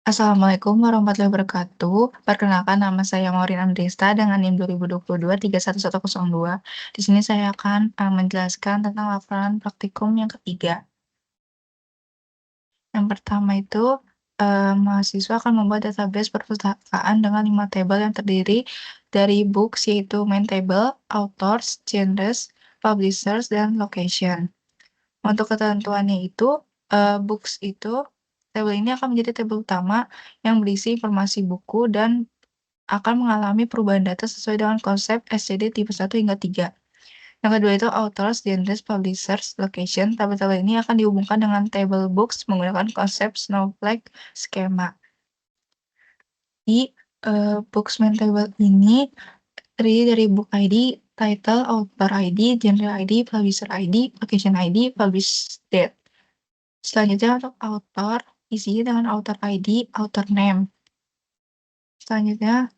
Assalamualaikum warahmatullahi wabarakatuh. Perkenalkan nama saya Maureen Andresta dengan NIM 2022-31102. Di sini saya akan menjelaskan tentang laporan praktikum yang ketiga. Yang pertama itu, mahasiswa akan membuat database perpustakaan dengan 5 tabel yang terdiri dari books, yaitu main table, authors, genres, publishers, dan location. Untuk ketentuannya itu, books itu, tabel ini akan menjadi tabel utama yang berisi informasi buku dan akan mengalami perubahan data sesuai dengan konsep SCD tipe 1 hingga 3. Yang kedua itu authors, genres, publishers, location. Tabel-tabel ini akan dihubungkan dengan table books menggunakan konsep snowflake skema. Di books main table ini terdiri dari book ID, title, author ID, genre ID, publisher ID, location ID, publish date. Selanjutnya untuk author, isinya dengan author ID, author name. Selanjutnya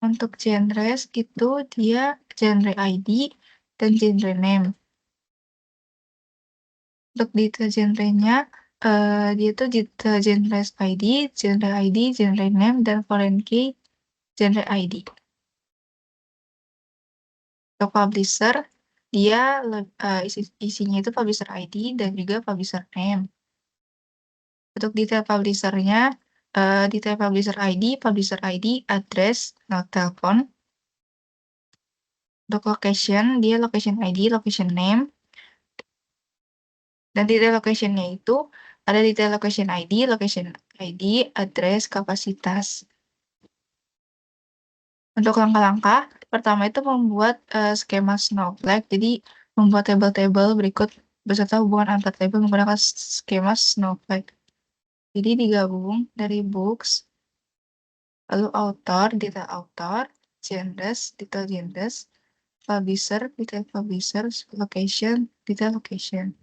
untuk genres itu dia genre ID dan genre name. Untuk detail genrenya, dia tuh detail genres ID, genre name, dan foreign key genre ID. Untuk publisher, dia isinya itu publisher ID dan juga publisher name. Untuk detail publishernya, detail publisher ID, address, not telepon. Untuk location, dia location ID, location name. Dan detail location-nya itu ada detail location ID, address, kapasitas. Untuk langkah-langkah, pertama itu membuat skema Snowflake. Jadi, membuat tabel-tabel berikut beserta hubungan antar tabel menggunakan skema Snowflake. Jadi, digabung dari books, lalu author, genres, detail genres, publisher, detail publishers, location, detail location.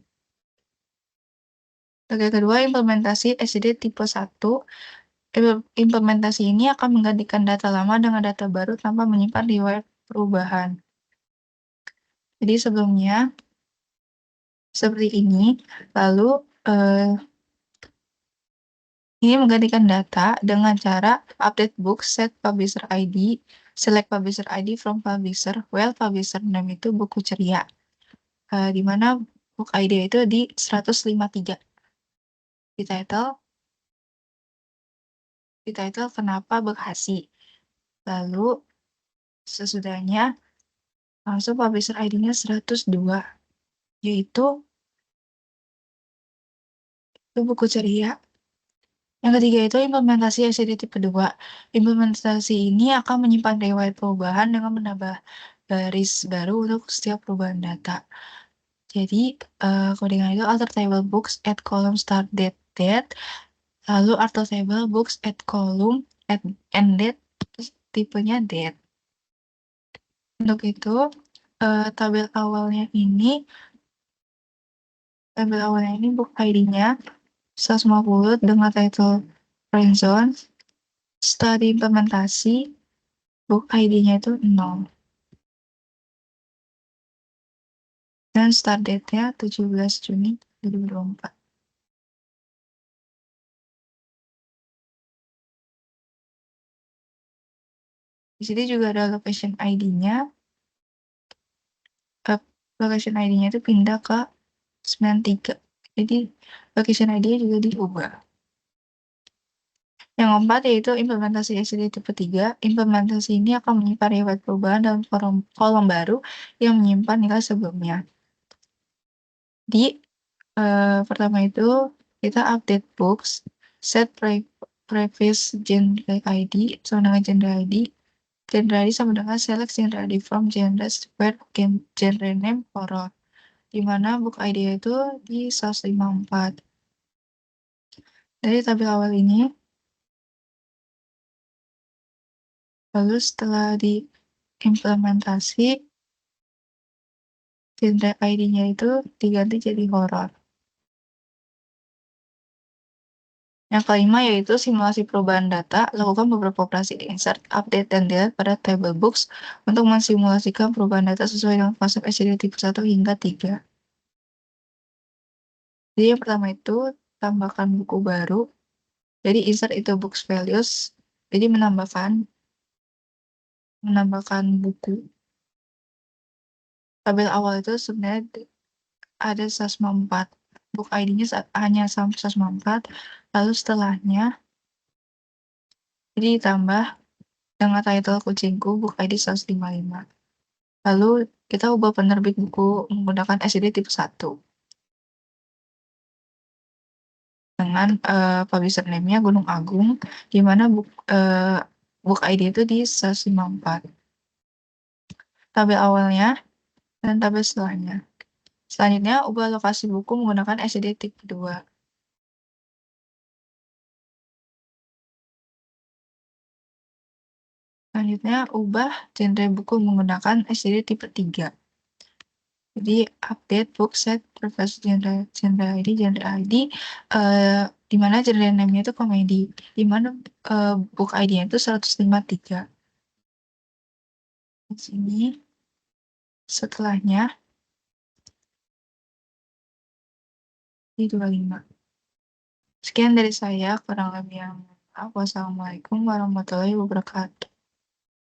Yang kedua, implementasi SCD tipe 1. Implementasi ini akan menggantikan data lama dengan data baru tanpa menyimpan riwayat perubahan. Jadi sebelumnya seperti ini, lalu ini menggantikan data dengan cara update book, set publisher ID, select publisher ID from publisher, while publisher name itu buku ceria. Di mana book ID itu di 153. Di title kenapa Bekasi. Lalu sesudahnya langsung publisher ID-nya 102, yaitu itu buku ceria. Yang ketiga itu implementasi SCD tipe 2. Implementasi ini akan menyimpan riwayat perubahan dengan menambah baris baru untuk setiap perubahan data. Jadi, codingan itu alter table books add column start date, lalu alter table books add column add end date, terus tipenya date. Untuk itu, tabel awalnya ini book ID-nya 150 dengan title friendzone. Setelah diimplementasi, book ID-nya itu 0. Dan start date-nya 17 Juni 2024. Di sini juga ada location ID-nya. Location ID-nya itu pindah ke 93. Jadi, location ID-nya juga diubah. Yang keempat yaitu implementasi SCD tipe 3. Implementasi ini akan menyimpan riwayat perubahan dalam kolom baru yang menyimpan nilai sebelumnya. Di pertama itu kita update books, set previous genre ID sama dengan genre ID. Genre ID sama dengan select genre ID from genre where genre name horror. Di mana book ID itu di 154. Dari tabel awal ini, lalu setelah diimplementasi, genre ID-nya itu diganti jadi horror. Yang kelima yaitu simulasi perubahan data. Lakukan beberapa operasi insert, update, dan delete pada table books untuk mensimulasikan perubahan data sesuai dengan konsep SCD tipe 1 hingga 3. Jadi yang pertama itu tambahkan buku baru. Jadi insert itu books values. Jadi menambahkan buku. Tabel awal itu sebenarnya ada 104. Book ID-nya hanya sampai 104. Lalu setelahnya jadi ditambah dengan title kucingku book ID 155. Lalu kita ubah penerbit buku menggunakan SID tipe 1. Dengan publisher name-nya Gunung Agung, di mana book ID itu di 154. Tabel awalnya dan tabel setelahnya. Selanjutnya, ubah lokasi buku menggunakan SID tipe 2. Selanjutnya, ubah genre buku menggunakan SID tipe 3. Jadi, update book set profession genre ID, di mana genre name-nya itu komedi, di mana book ID-nya itu 153. Di sini, setelahnya, di 25. Sekian dari saya, kurang lebih yang maaf. Wassalamualaikum warahmatullahi wabarakatuh.